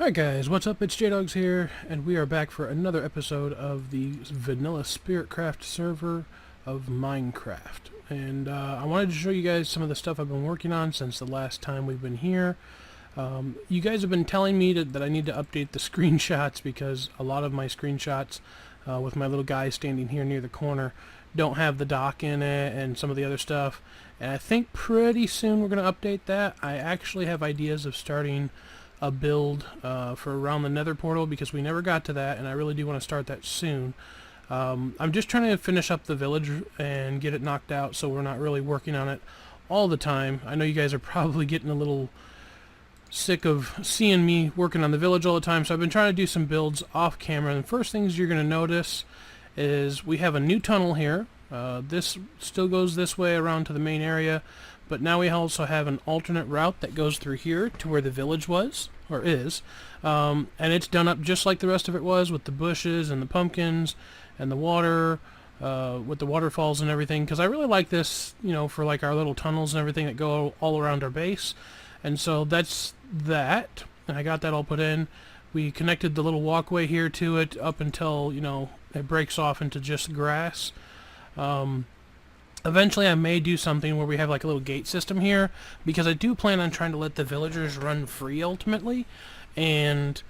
Hi guys, what's up? It's JDawgs here, and we are back for another episode of the vanilla Spiritcraft server of Minecraft. And I wanted to show you guys some of the stuff I've been working on since the last time we've been here. You guys have been telling me that I need to update the screenshots because a lot of my screenshots with my little guy standing here near the corner don't have the dock in it and some of the other stuff. And I think pretty soon we're going to update that. I actually have ideas of starting a build for around the nether portal because we never got to that, and I really do want to start that soon. I'm just trying to finish up the village and get it knocked out so we're not really working on it all the time. I know you guys are probably getting a little sick of seeing me working on the village all the time, so I've been trying to do some builds off camera. And the first things you're going to notice is we have a new tunnel here. This still goes this way around to the main area, but now we also have an alternate route that goes through here to where the village was, or is, and it's done up just like the rest of it was, with the bushes and the pumpkins and the water, with the waterfalls and everything, because I really like this, you know, for like our little tunnels and everything that go all around our base. And so that's that, and I got that all put in. We connected the little walkway here to it up until, you know, it breaks off into just grass. Eventually I may do something where we have like a little gate system here, because I do plan on trying to let the villagers run free ultimately, and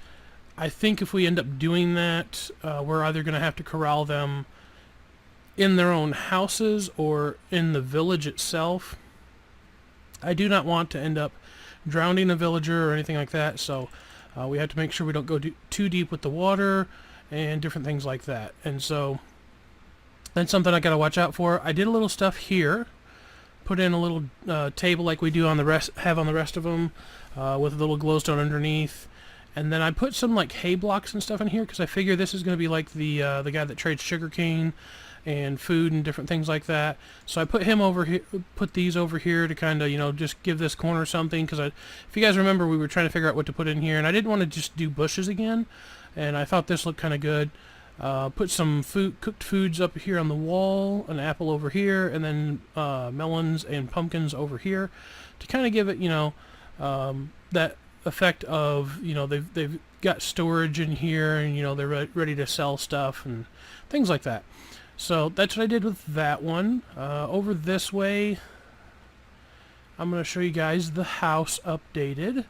I think if we end up doing that, we're either going to have to corral them in their own houses or in the village itself. I do not want to end up drowning a villager or anything like that, so we have to make sure we don't go too deep with the water and different things like that. And so that's something I gotta watch out for. I did a little stuff here, put in a little table like we do on the rest of them, with a little glowstone underneath, and then I put some like hay blocks and stuff in here because I figure this is gonna be like the guy that trades sugarcane and food and different things like that. So I put him over here, put these over here to kind of, you know, just give this corner something. Because if you guys remember, we were trying to figure out what to put in here, and I didn't want to just do bushes again, and I thought this looked kind of good. Put some cooked foods up here on the wall, an apple over here, and then melons and pumpkins over here to kind of give it, you know, that effect of, you know, they've got storage in here, and, you know, they're ready to sell stuff and things like that. So that's what I did with that one. Over this way, I'm going to show you guys the house updated.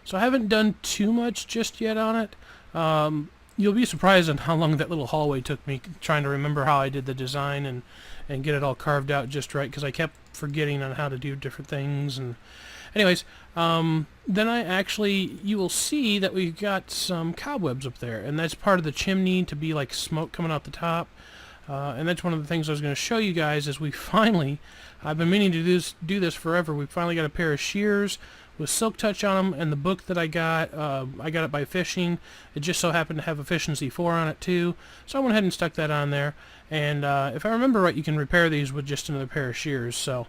So I haven't done too much just yet on it. You'll be surprised on how long that little hallway took me trying to remember how I did the design and get it all carved out just right, because I kept forgetting on how to do different things. And anyways, then you will see that we've got some cobwebs up there, and that's part of the chimney to be like smoke coming out the top. And that's one of the things I was going to show you guys is I've been meaning to do this forever. We finally got a pair of shears with silk touch on them, and the book that I got it by fishing. It just so happened to have efficiency 4 on it too, so I went ahead and stuck that on there. And if I remember right, you can repair these with just another pair of shears, so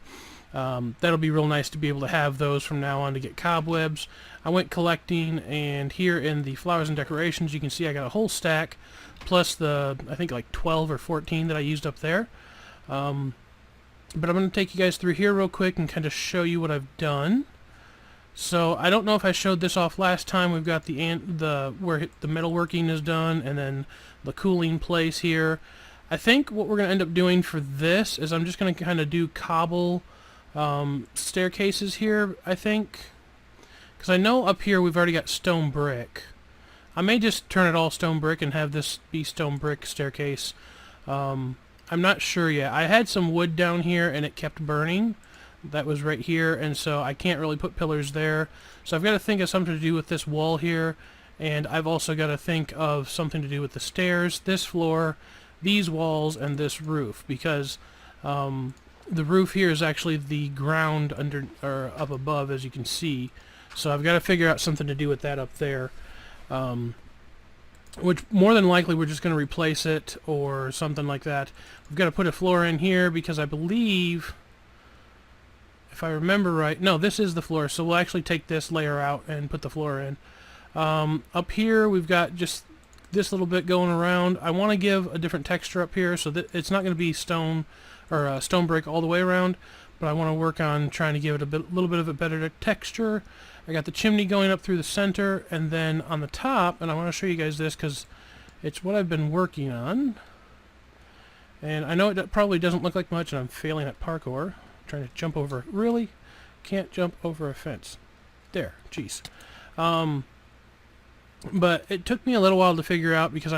that'll be real nice to be able to have those from now on to get cobwebs. I went collecting, and here in the flowers and decorations you can see I got a whole stack plus the, I think, like 12 or 14 that I used up there. But I'm going to take you guys through here real quick and kind of show you what I've done. So I don't know if I showed this off last time. We've got where the metalworking is done, and then the cooling place here. I think what we're going to end up doing for this is I'm just going to kind of do cobble staircases here, I think, because I know up here we've already got stone brick. I may just turn it all stone brick and have this be stone brick staircase. I'm not sure yet. I had some wood down here and it kept burning. That was right here, and so I can't really put pillars there. So I've got to think of something to do with this wall here, and I've also got to think of something to do with the stairs, this floor, these walls, and this roof, because the roof here is actually the ground under or up above, as you can see. So I've got to figure out something to do with that up there, which more than likely we're just going to replace it or something like that. We've got to put a floor in here because I believe, if I remember right, no, this is the floor, so we'll actually take this layer out and put the floor in. Up here we've got just this little bit going around. I want to give a different texture up here so that it's not going to be stone or stone brick all the way around, but I want to work on trying to give it a little bit of a better texture. I got the chimney going up through the center, and then on the top, and I want to show you guys this because it's what I've been working on. And I know it probably doesn't look like much, and I'm failing at parkour. I'm trying to jump over. Really? Can't jump over a fence. There. Jeez. But it took me a little while to figure out because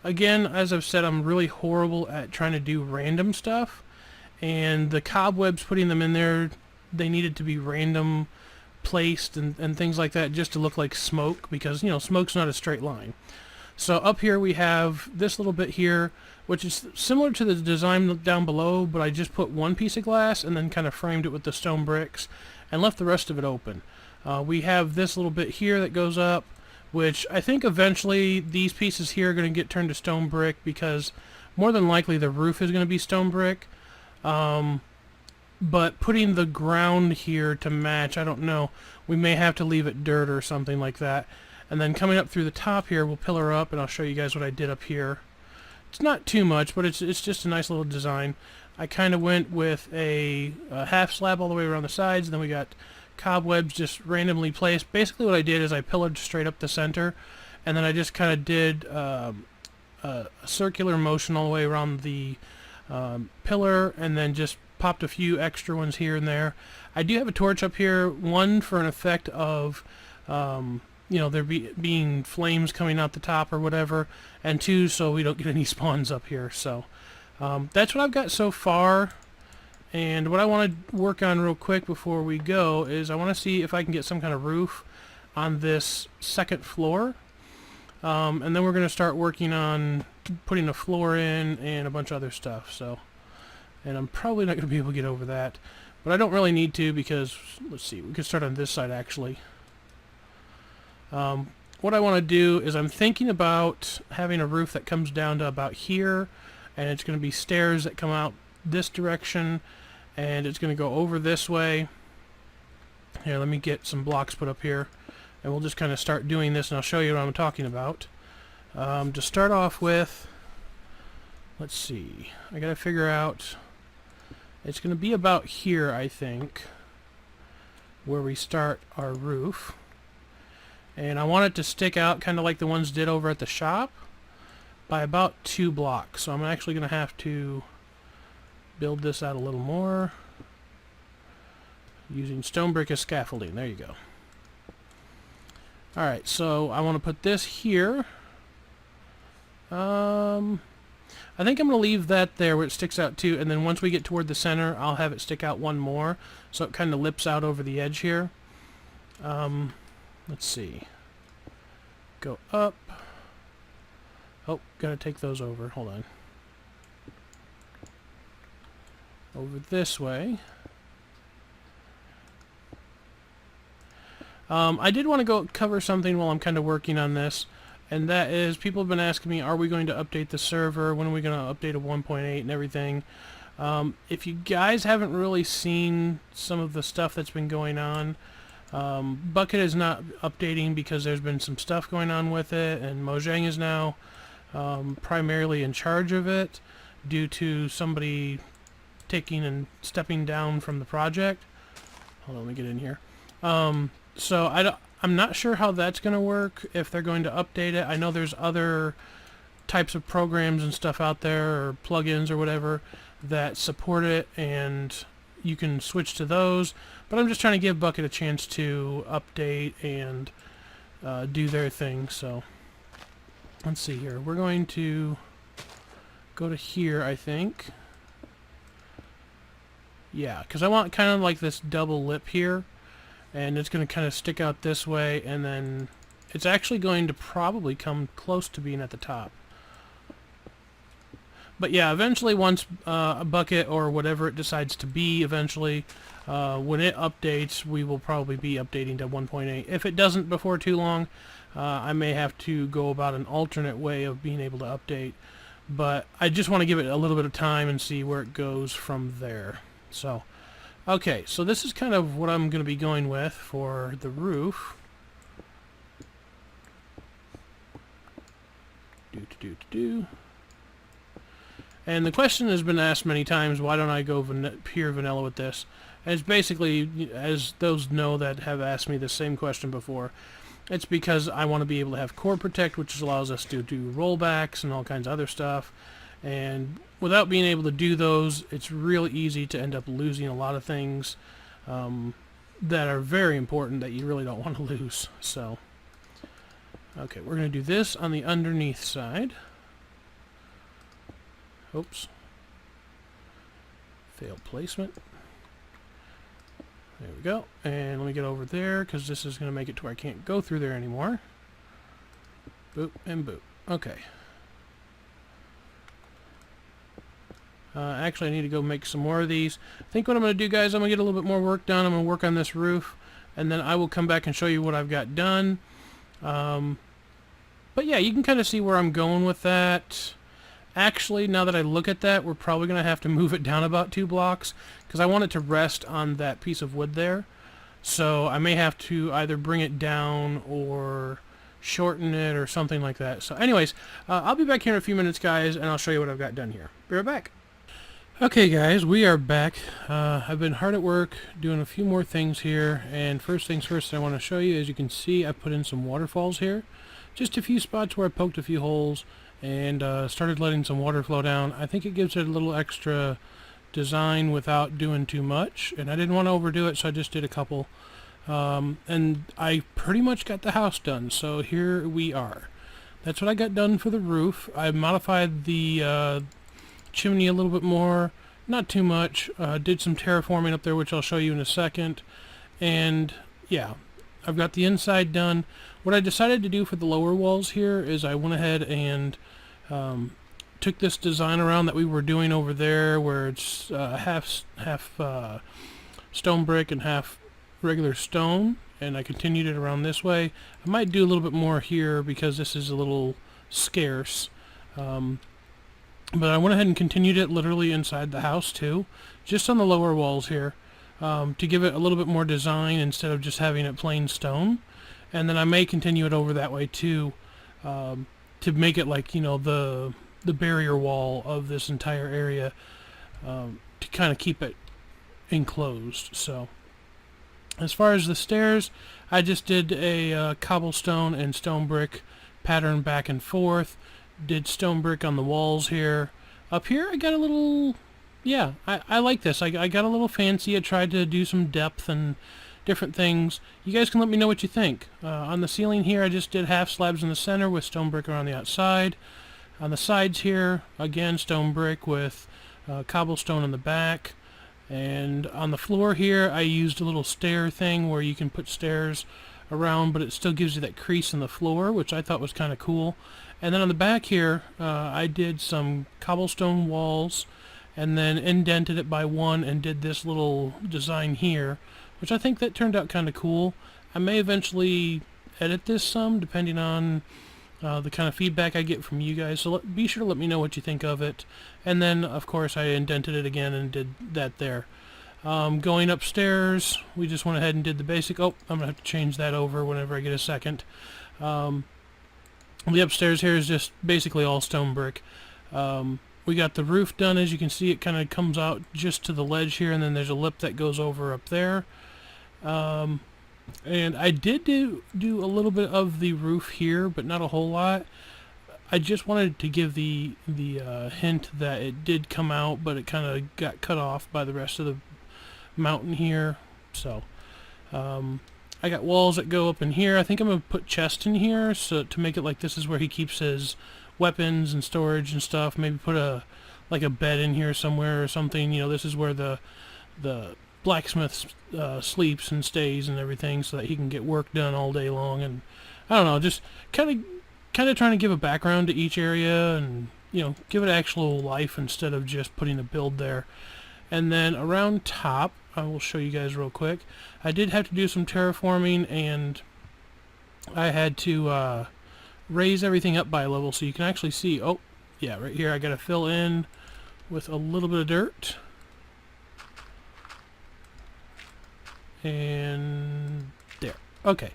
again, as I've said, I'm really horrible at trying to do random stuff. And the cobwebs, putting them in there, they needed to be random placed and things like that just to look like smoke because, you know, smoke's not a straight line. So up here we have this little bit here, which is similar to the design down below, but I just put one piece of glass and then kind of framed it with the stone bricks and left the rest of it open. We have this little bit here that goes up, which I think eventually these pieces here are going to get turned to stone brick because more than likely the roof is going to be stone brick. But putting the ground here to match, I don't know. We may have to leave it dirt or something like that. And then coming up through the top here, we'll pillar up, and I'll show you guys what I did up here. It's not too much, but it's just a nice little design. I kind of went with a half slab all the way around the sides, and then we got cobwebs just randomly placed. Basically what I did is I pillared straight up the center, and then I just kind of did a circular motion all the way around the pillar, and then just popped a few extra ones here and there. I do have a torch up here, one for an effect of you know, there being flames coming out the top or whatever, and two, so we don't get any spawns up here. So that's what I've got so far. And what I want to work on real quick before we go is I want to see if I can get some kind of roof on this second floor. And then we're going to start working on putting a floor in and a bunch of other stuff. So, and I'm probably not going to be able to get over that, but I don't really need to because, let's see, we could start on this side actually. What I want to do is I'm thinking about having a roof that comes down to about here, and it's going to be stairs that come out this direction, and it's going to go over this way. Here, let me get some blocks put up here, and we'll just kind of start doing this, and I'll show you what I'm talking about. To start off with, let's see, I got to figure out, it's going to be about here, I think, where we start our roof. And I want it to stick out kind of like the ones did over at the shop by about 2 blocks. So I'm actually going to have to build this out a little more using stone brick as scaffolding. There you go. Alright, so I want to put this here. I think I'm going to leave that there where it sticks out too, and then once we get toward the center, I'll have it stick out one more so it kind of lips out over the edge here. Let's see. Go up. Oh, gotta take those over. Hold on. Over this way. I did want to go cover something while I'm kind of working on this, and that is people have been asking me, are we going to update the server? When are we going to update to 1.8 and everything? If you guys haven't really seen some of the stuff that's been going on, Bucket is not updating because there's been some stuff going on with it, and Mojang is now primarily in charge of it due to somebody taking and stepping down from the project. Hold on, let me get in here. So I'm not sure how that's going to work, if they're going to update it. I know there's other types of programs and stuff out there, or plugins or whatever, that support it, and you can switch to those. But I'm just trying to give Bucket a chance to update and do their thing. So let's see here. We're going to go to here, I think. Yeah, because I want kind of like this double lip here, and it's going to kind of stick out this way, and then it's actually going to probably come close to being at the top. But yeah, eventually once a Bucket or whatever it decides to be eventually, when it updates, we will probably be updating to 1.8. If it doesn't before too long, I may have to go about an alternate way of being able to update. But I just want to give it a little bit of time and see where it goes from there. So, okay, so this is kind of what I'm going to be going with for the roof. And the question has been asked many times, why don't I go pure vanilla with this? And it's basically, as those know that have asked me the same question before, it's because I want to be able to have core protect, which allows us to do rollbacks and all kinds of other stuff. And without being able to do those, it's really easy to end up losing a lot of things that are very important that you really don't want to lose. So, okay, we're going to do this on the underneath side. Oops. Failed placement. There we go. And let me get over there, because this is going to make it to where I can't go through there anymore. Boop and boop. Okay. Actually, I need to go make some more of these. I think what I'm going to do, guys, I'm going to get a little bit more work done. I'm going to work on this roof, and then I will come back and show you what I've got done. But yeah, you can kind of see where I'm going with that. Actually, now that I look at that, we're probably going to have to move it down about 2 blocks, because I want it to rest on that piece of wood there. So I may have to either bring it down or shorten it or something like that. So anyways, I'll be back here in a few minutes, guys, and I'll show you what I've got done here. Be right back. Okay, guys, we are back. I've been hard at work doing a few more things here, and first things first I want to show you, as you can see, I put in some waterfalls here. Just a few spots where I poked a few holes and started letting some water flow down. I think it gives it a little extra design without doing too much, and I didn't want to overdo it, so I just did a couple. And I pretty much got the house done, so here we are. That's what I got done for the roof. I modified the chimney a little bit more, not too much. Did some terraforming up there, which I'll show you in a second. And yeah, I've got the inside done. What I decided to do for the lower walls here is I went ahead and took this design around that we were doing over there, where it's half stone brick and half regular stone, and I continued it around this way. I might do a little bit more here because this is a little scarce. But I went ahead and continued it literally inside the house too, just on the lower walls here, to give it a little bit more design instead of just having it plain stone. And then I may continue it over that way too, to make it like, you know, the barrier wall of this entire area, to kind of keep it enclosed. So as far as the stairs, I just did a cobblestone and stone brick pattern back and forth. Did stone brick on the walls here. Up here I got a little, yeah, I like this. I got a little fancy. I tried to do some depth and different things. You guys can let me know what you think. On the ceiling here I just did half slabs in the center with stone brick around the outside. On the sides here, again, stone brick with cobblestone in the back. And on the floor here I used a little stair thing where you can put stairs around, but it still gives you that crease in the floor, which I thought was kind of cool. And then on the back here, I did some cobblestone walls and then indented it by 1 and did this little design here, which I think that turned out kind of cool. I may eventually edit this some, depending on the kind of feedback I get from you guys. So be sure to let me know what you think of it. And then, of course, I indented it again and did that there. Going upstairs, we just went ahead and did the basic. Oh, I'm going to have to change that over whenever I get a second. The upstairs here is just basically all stone brick. We got the roof done. As you can see, it kind of comes out just to the ledge here, and then there's a lip that goes over up there. And I did do a little bit of the roof here, but not a whole lot. I just wanted to give the hint that it did come out, but it kind of got cut off by the rest of the mountain here. So I got walls that go up in here. I think I'm going to put chest in here, so to make it like this is where he keeps his weapons and storage and stuff. Maybe put like a bed in here somewhere or something. You know, this is where the blacksmith sleeps and stays and everything, so that he can get work done all day long. And I don't know, just kind of trying to give a background to each area, and you know, give it actual life instead of just putting a build there. And then around top, I will show you guys real quick. I did have to do some terraforming, and I had to raise everything up by a level so you can actually see. Oh, yeah, right here I got to fill in with a little bit of dirt. And there. Okay.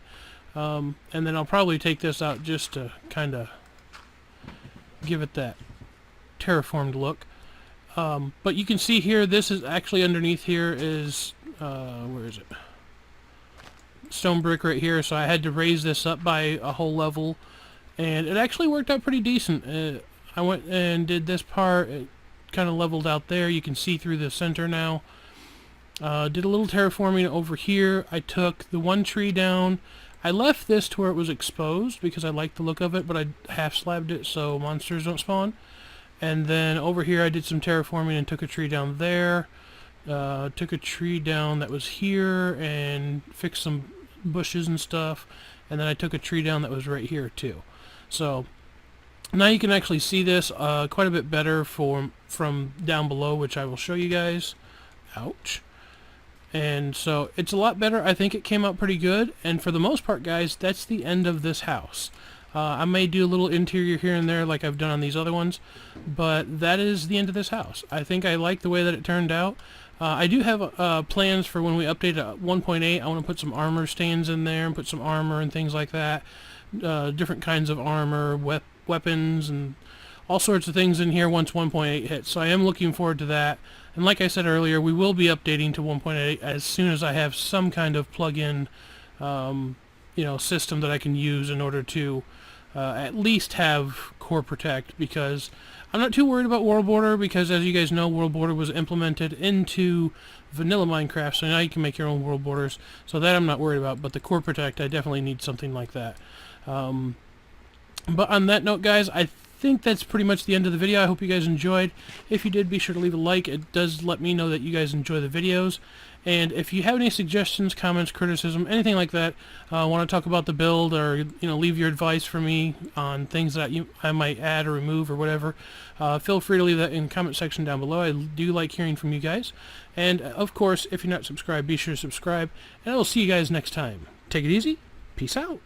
And then I'll probably take this out just to kind of give it that terraformed look. But you can see here, this is actually underneath here is where is it? Stone brick right here, so I had to raise this up by a whole level, and it actually worked out pretty decent. I went and did this part, it kind of leveled out there, you can see through the center now. Did a little terraforming over here. I took the one tree down. I left this to where it was exposed because I like the look of it, but I half slabbed it so monsters don't spawn. And then over here I did some terraforming and took a tree down there. Took a tree down that was here and fixed some bushes and stuff. And then I took a tree down that was right here too. So now you can actually see this quite a bit better from down below, which I will show you guys. Ouch. And so it's a lot better. I think it came out pretty good. And for the most part, guys, that's the end of this house. I may do a little interior here and there like I've done on these other ones, but that is the end of this house. I think I like the way that it turned out. I do have plans for when we update to 1.8. I want to put some armor stands in there and put some armor and things like that. Different kinds of armor, weapons, and all sorts of things in here once 1.8 hits. So I am looking forward to that. And like I said earlier, we will be updating to 1.8 as soon as I have some kind of plug-in, system that I can use in order to at least have core protect, because I'm not too worried about world border, because as you guys know, world border was implemented into vanilla Minecraft, so now you can make your own world borders. So that I'm not worried about, but the core protect, I definitely need something like that. But on that note, guys, I think that's pretty much the end of the video. I hope you guys enjoyed. If you did, be sure to leave a like. It does let me know that you guys enjoy the videos. And if you have any suggestions, comments, criticism, anything like that, want to talk about the build, or leave your advice for me on things that I might add or remove or whatever, feel free to leave that in the comment section down below. I do like hearing from you guys. And of course, if you're not subscribed, be sure to subscribe. And I will see you guys next time. Take it easy. Peace out.